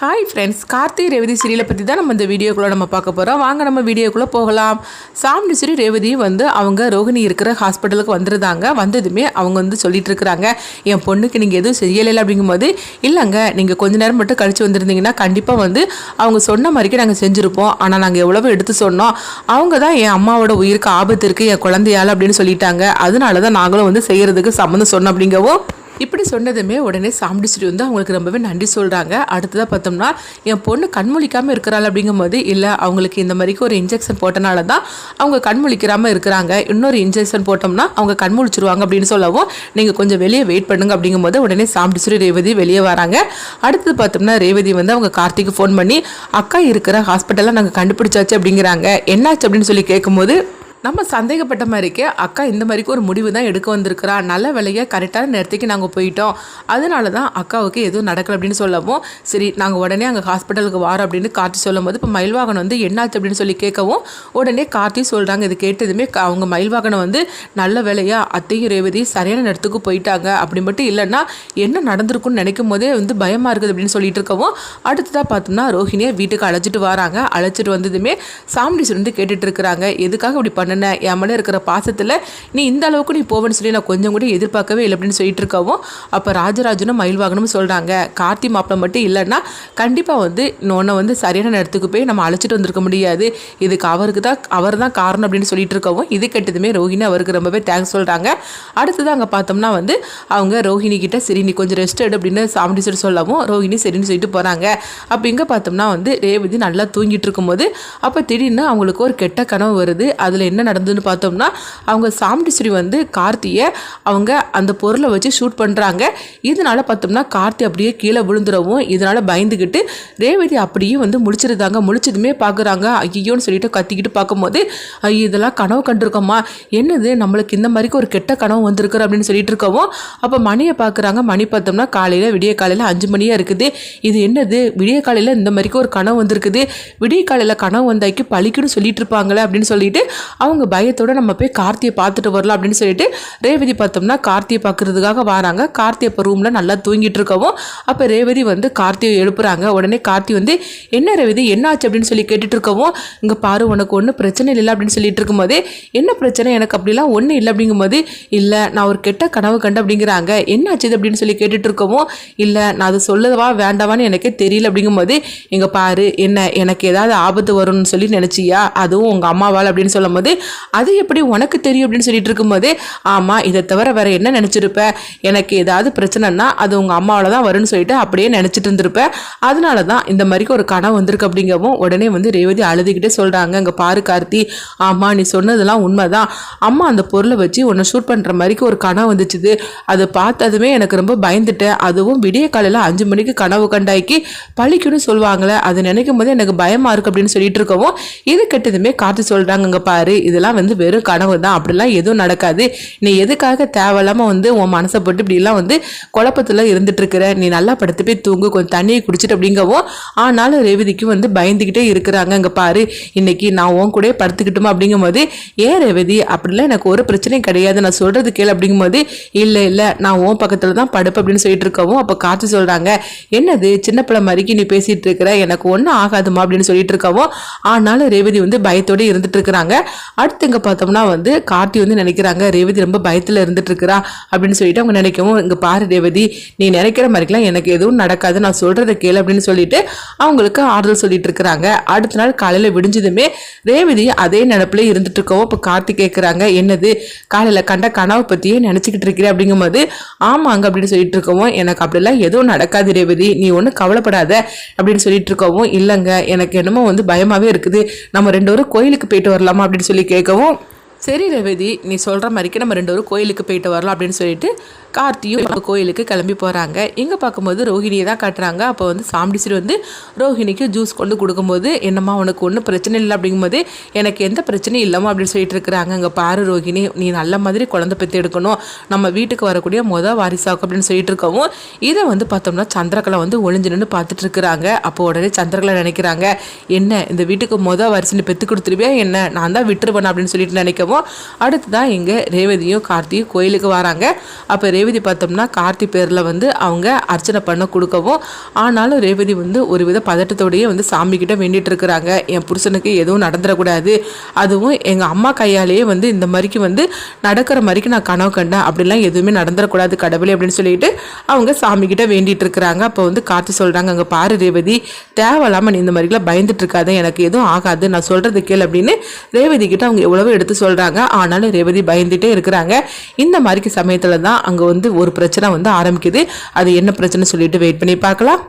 Hi friends, Karthi Revathi சீரியலை பற்றி தான் நம்ம இந்த வீடியோக்குள்ளே நம்ம பார்க்க போகிறோம். வாங்க நம்ம வீடியோக்குள்ளே போகலாம். சாமுண்டீஸ்வரி ரேவதி அவங்க ரோகிணி இருக்கிற ஹாஸ்பிட்டலுக்கு வந்துருந்தாங்க. வந்ததுமே அவங்க சொல்லிட்டு இருக்கிறாங்க, என் பொண்ணுக்கு நீங்கள் எதுவும் செய்யலை அப்படிங்கும்போது, இல்லைங்க நீங்கள் கொஞ்ச நேரம் மட்டும் கழித்து வந்திருந்தீங்கன்னா கண்டிப்பாக அவங்க சொன்ன மாதிரிக்கே நாங்கள் செஞ்சுருப்போம். ஆனால் நாங்கள் எவ்வளவோ எடுத்து சொன்னோம். அவங்க தான் என் அம்மாவோட உயிருக்கு ஆபத்து இருக்குது என் குழந்தையால் அப்படின்னு சொல்லிட்டாங்க. அதனால தான் நாங்களும் செய்கிறதுக்கு சம்மந்தம் சொன்னோம் அப்படிங்கவும் இப்படி சொன்னதுமே உடனே சாமுண்டீஸ்வரி அவங்களுக்கு ரொம்பவே நன்றி சொல்கிறாங்க. அடுத்ததாக பார்த்தோம்னா, என் பொண்ணு கண்முழிக்காமல் இருக்கிறாள் அப்படிங்கும்போது, இல்லை அவங்களுக்கு இந்த மாதிரிக்கு ஒரு இன்ஜெக்ஷன் போட்டனால தான் அவங்க கண்முழிக்கிறாமல் இருக்கிறாங்க. இன்னொரு இன்ஜெக்ஷன் போட்டோம்னா அவங்க கண்முழிச்சிருவாங்க அப்படின்னு சொல்லவும், நீங்கள் கொஞ்சம் வெளியே வெயிட் பண்ணுங்க அப்படிங்கும்போது உடனே சாமுண்டீஸ்வரி ரேவதி வெளியே வராங்க. அடுத்தது பார்த்தோம்னா ரேவதி அவங்க கார்த்திக்கு ஃபோன் பண்ணி, அக்கா இருக்கிற ஹாஸ்பிட்டலில் நாங்கள் கண்டுபிடிச்சாச்சு அப்படிங்கிறாங்க. என்னாச்சு அப்படின்னு சொல்லி கேட்கும்போது, நம்ம சந்தேகப்பட்ட மாதிரிக்கே அக்கா இந்த மாதிரிக்கு ஒரு முடிவு தான் எடுக்க வந்திருக்கிறா. நல்ல வேலையை கரெக்டான நேரத்துக்கு நாங்கள் போயிட்டோம். அதனால தான் அக்காவுக்கு எதுவும் நடக்கலை அப்படின்னு சொல்லவும், சரி நாங்கள் உடனே அங்கே ஹாஸ்பிட்டலுக்கு வரோம் அப்படின்னு கார்த்தி சொல்லும் போது, இப்போ மயில்வாகனம் என்னாச்சு அப்படின்னு சொல்லி கேட்கவும், உடனே கார்த்தி சொல்கிறாங்க. இது கேட்டதுமே அவங்க மயில்வாகனம் நல்ல வேலையாக அத்தையும் ரேவதி சரியான நேரத்துக்கு போயிட்டாங்க. அப்படி மட்டும் இல்லைன்னா என்ன நடந்திருக்குன்னு நினைக்கும் போதே பயமாக இருக்குது அப்படின்னு சொல்லிட்டு இருக்கவும், அடுத்ததாக பார்த்தோம்னா ரோஹிணியை வீட்டுக்கு அழைச்சிட்டு வராங்க. அழைச்சிட்டு வந்ததுமே சாமுண்டீஸ்வரி கேட்டுட்டு இருக்கிறாங்க, எதுக்காக இப்படி பண்ண, என் மேலே இருக்கிற பாசத்தில் நீ இந்த அளவுக்கு நீ போவேன்னு சொல்லி நான் கொஞ்சம் கூட எதிர்பார்க்கவே இல்லை அப்படின்னு சொல்லிட்டு இருக்கவும், அப்போ ராஜராஜனும் மயில்வாகனும் சொல்கிறாங்க, கார்த்தி மாப்பிள்ளை மட்டும் இல்லைன்னா கண்டிப்பாக உன்னை சரியான நேரத்துக்கு போய் நம்ம அழைச்சிட்டு வந்திருக்க முடியாது. இதுக்கு அவர் தான் காரணம் அப்படின்னு சொல்லிட்டு இருக்கவும், இது கெட்டதுமே ரோஹிணி அவருக்கு ரொம்பவே தேங்க்ஸ் சொல்கிறாங்க. அடுத்தது அங்கே பார்த்தோம்னா அவங்க ரோஹிணி கிட்ட சரி நீ கொஞ்சம் ரெஸ்ட் எடு அப்படின்னு சாமுண்டீஸ்வரி சொல்லவும், ரோஹிணி சரின்னு சொல்லிட்டு போகிறாங்க. அப்போ இங்கே பார்த்தோம்னா ரேவதி நல்லா தூங்கிட்டு இருக்கும்போது, அப்போ திடீர்னு அவங்களுக்கு ஒரு கெட்ட கனவு வருது. அதில் என்ன நடந்ததுன்னு பார்த்தோம்னா, அவங்க சாமுண்டீஸ்வரி கார்த்தியை அவங்க அந்த பொருளை வச்சு ஷூட் பண்ணுறாங்க. இதனால பார்த்தோம்னா கார்த்தி அப்படியே கீழே விழுந்துடவும், இதனால் பயந்துக்கிட்டு ரேவதி அப்படியே முழிச்சிருந்தாங்க. முழிச்சதுமே பார்க்குறாங்க, ஐயோன்னு சொல்லிட்டு கத்திக்கிட்டு பார்க்கும்போது, ஐயோ இதெல்லாம் கனவு கண்டிருக்கோமா, என்னது நம்மளுக்கு இந்த மாதிரிக்கு ஒரு கெட்ட கனவு வந்திருக்குற அப்படின்னு சொல்லிட்டு இருக்கவும், அப்போ மணியை பார்க்குறாங்க. மணி பார்த்தோம்னா விடிய காலையில் 5 மணியாக இருக்குது. இது என்னது விடிய காலையில் இந்த மாதிரிக்கு ஒரு கனவு வந்திருக்குது, விடிய காலையில் கனவு வந்தாக்கி பழிக்குன்னு சொல்லிட்டு இருப்பாங்களே அப்படின்னு சொல்லிட்டு அவங்க பயத்தோட நம்ம போய் கார்த்தியை பார்த்துட்டு வரலாம் அப்படின்னு சொல்லிட்டு ரேவதி பார்த்தோம்னா கார்த்தியை பார்க்கறதுக்காக வராங்க. கார்த்தி இப்போ ரூமில் நல்லா தூங்கிட்டு இருக்கவும், அப்போ ரேவதி கார்த்தியை எழுப்புறாங்க. உடனே கார்த்தி என்ன ரேவதி என்னாச்சு அப்படின்னு சொல்லி கேட்டுட்டு இருக்கவும், இங்கே பாரு உனக்கு ஒன்றும் பிரச்சனை இல்லை அப்படின்னு சொல்லிட்டு இருக்கும்போதே, என்ன பிரச்சனை எனக்கு அப்படிலாம் ஒன்றும் இல்லை அப்படிங்கும்போது, இல்லை நான் ஒரு கெட்ட கனவு கண்டு அப்படிங்கிறாங்க. என்னாச்சு அப்படின்னு சொல்லி கேட்டுட்டு இருக்கவும், இல்லை நான் அதை சொல்லவா வேண்டாவான்னு எனக்கே தெரியல அப்படிங்கும்போது, இங்கே பாரு என்ன எனக்கு ஏதாவது ஆபத்து வரும்னு சொல்லி நினச்சியா, அதுவும் உங்கள் அம்மாவால் அப்படின்னு சொல்லும் போது, அது எப்படி உனக்கு தெரியும் அப்படின்னு சொல்லிட்டு இருக்கும்போது, ஆமாம் இதை தவிர வேற என்ன நினச்சிருப்ப, எனக்கு ஏதாவது பிரச்சனைனா அது உங்கள் அம்மாவில் தான் வரும்னு சொல்லிட்டு அப்படியே நினச்சிட்டு இருந்திருப்பேன். அதனால தான் இந்த மாதிரிக்கு ஒரு கனவு வந்திருக்கு அப்படிங்கவும், உடனே ரேவதி அழுதுகிட்டே சொல்கிறாங்க, இங்கே பாரு கார்த்தி, ஆமாம் நீ சொன்னதெல்லாம் உண்மைதான். அம்மா அந்த பொருளை வச்சு உன்னை ஷூட் பண்ணுற மாதிரிக்கு ஒரு கனவு வந்துச்சுது. அதை பார்த்ததுமே எனக்கு ரொம்ப பயந்துட்டேன். அதுவும் விடிய காலையில் 5 மணிக்கு கனவு கண்டாய்க்கு பழிக்குன்னு சொல்லுவாங்களே, அது நினைக்கும் போது எனக்கு பயமாக இருக்குது அப்படின்னு சொல்லிட்டு இருக்கவும், இது கெட்டதுமே கார்த்தி சொல்கிறாங்க, இங்கே பாரு இதெல்லாம் வெறும் கனவு தான், அப்படிலாம் எதுவும் நடக்காது. நீ எதுக்காக தேவையில்லாம உன் மனசை போட்டு இப்படிலாம் குழப்பத்தில் இருந்துட்டு இருக்கிற, நீ நல்லா படுத்து போய் தூங்கு, கொஞ்சம் தண்ணியை குடிச்சிட்டு அப்படிங்கவும், ஆனாலும் ரேவதிக்கு பயந்துக்கிட்டே இருக்கிறாங்க. இங்கே பாரு இன்னைக்கு நான் உன் கூட படுத்துக்கிட்டுமா அப்படிங்கும்போது, ஏன் ரேவதி அப்படிலாம் எனக்கு ஒரு பிரச்சனையும் கிடையாது, நான் சொல்றது கேளு அப்படிங்கும்போது, இல்லை இல்லை நான் உன் பக்கத்தில் தான் படுப்பு அப்படின்னு சொல்லிட்டு இருக்கவும், அப்போ காத்து சொல்கிறாங்க, என்னது சின்ன பிள்ளை மாதிரிக்கு நீ பேசிட்டு இருக்கிற, எனக்கு ஒன்றும் ஆகாதுமா அப்படின்னு சொல்லிட்டு இருக்கவும், ஆனாலும் ரேவதி பயத்தோடு இருந்துட்டு இருக்கிறாங்க. அடுத்து இங்கே பார்த்தோம்னா கார்த்தி நினைக்கிறாங்க, ரேவதி ரொம்ப பயத்தில் இருந்துட்டு இருக்கிறா அப்படின்னு சொல்லிட்டு அவங்க நினைக்கவும், இங்கே பாரு ரேவதி நீ நினைக்கிற மாதிரிலாம் எனக்கு எதுவும் நடக்காது, நான் சொல்கிறத கேளு அப்படின்னு சொல்லிட்டு அவங்களுக்கு ஆறுதல் சொல்லிட்டு இருக்கிறாங்க. அடுத்த நாள் காலையில் விடிஞ்சதுமே ரேவதி அதே நினப்பில் இருந்துட்டு இருக்கவும், இப்போ கார்த்தி கேட்குறாங்க, என்னது காலையில் கண்ட கனவை பற்றியே நினச்சிக்கிட்டு இருக்கிறேன் அப்படிங்கும்போது, ஆமாங்க அப்படின்னு சொல்லிட்டு இருக்கவும், எனக்கு அப்படிலாம் எதுவும் நடக்காது ரேவதி, நீ ஒன்றும் கவலைப்படாத அப்படின்னு சொல்லிட்டு இருக்கவும், இல்லைங்க எனக்கு என்னமோ பயமாகவே இருக்குது, நம்ம 2 பேரும் கோயிலுக்கு போயிட்டு வரலாமா அப்படின்னு சொல்லி கேட்கவும், சரி ரேவதி நீ சொல்கிற மாதிரிக்கு நம்ம 2 பேரும் கோயிலுக்கு போயிட்டு வரலாம் அப்படின்னு சொல்லிட்டு கார்த்தியும் கோயிலுக்கு கிளம்பி போகிறாங்க. இங்கே பார்க்கும்போது ரோஹிணியை தான் காட்டுறாங்க. அப்போ சாமுண்டீஸ்வரி ரோஹிணிக்கு ஜூஸ் கொண்டு கொடுக்கும்போது, என்னம்மா உனக்கு ஒன்றும் பிரச்சனை இல்லை அப்படிங்கும்போது, எனக்கு எந்த பிரச்சனையும் இல்லாமல் அப்படின்னு சொல்லிட்டு இருக்கிறாங்க. இங்கே பாரு ரோஹிணி நீ நல்ல மாதிரி குழந்தை பெற்று எடுக்கணும், நம்ம வீட்டுக்கு வரக்கூடிய வாரிசாக்கும் அப்படின்னு சொல்லிட்டு இருக்கவும், இதை பார்த்தோம்னா சந்திரகலை ஒளிஞ்சு நின்று பார்த்துட்டு இருக்கிறாங்க. அப்போ உடனே சந்திரகலை நினைக்கிறாங்க, என்ன இந்த வீட்டுக்கு வாரிசுன்னு பெற்று கொடுத்துருவியா என்ன, நான் தான் விட்டுருவேன் அப்படின்னு சொல்லிட்டு நினைக்கவும், கொடுக்கவும் அடுத்துதான் இங்கே ரேவதியும் கார்த்தியும் கோயிலுக்கு வராங்க. அப்போ ரேவதி பார்த்தோம்னா கார்த்தி பேரில் வந்து அவங்க அர்ச்சனை பண்ண கொடுக்கவும் ஆனாலும் ரேவதி வந்து ஒரு வித பதட்டத்தோடையே வந்து சாமிக்கிட்ட வேண்டிட்டு இருக்கிறாங்க. என் புருஷனுக்கு எதுவும் நடந்துடக்கூடாது, அதுவும் எங்கள் அம்மா கையாலேயே வந்து இந்த மாதிரிக்கு வந்து நடக்கிற மாதிரிக்கு நான் கனவு கண்டேன், அப்படிலாம் எதுவுமே நடந்துடக்கூடாது கடவுளே அப்படின்னு சொல்லிட்டு அவங்க சாமிக்கிட்ட வேண்டிட்டு இருக்கிறாங்க. அப்போ வந்து கார்த்தி சொல்கிறாங்க, அங்கே பாரு ரேவதி, தேவையில்லாமல் நீ இந்த மாதிரிலாம் பயந்துட்டு இருக்காத, எனக்கு எதுவும் ஆகாது, நான் சொல்கிறது கேள் அப்படின்னு ரேவதி கிட்ட அவங்க எவ்வளவோ எடுத்து சொல்கிறாங்க. ஆனாலும் ரேவதி பயந்துட்டே இருக்கிறாங்க. இந்த மாதிரிக்கு சமயத்தில் தான் அங்கே வந்து ஒரு பிரச்சனை வந்து ஆரம்பிக்குது. அது என்ன பிரச்சனை சொல்லிட்டு வெயிட் பண்ணி பார்க்கலாம்.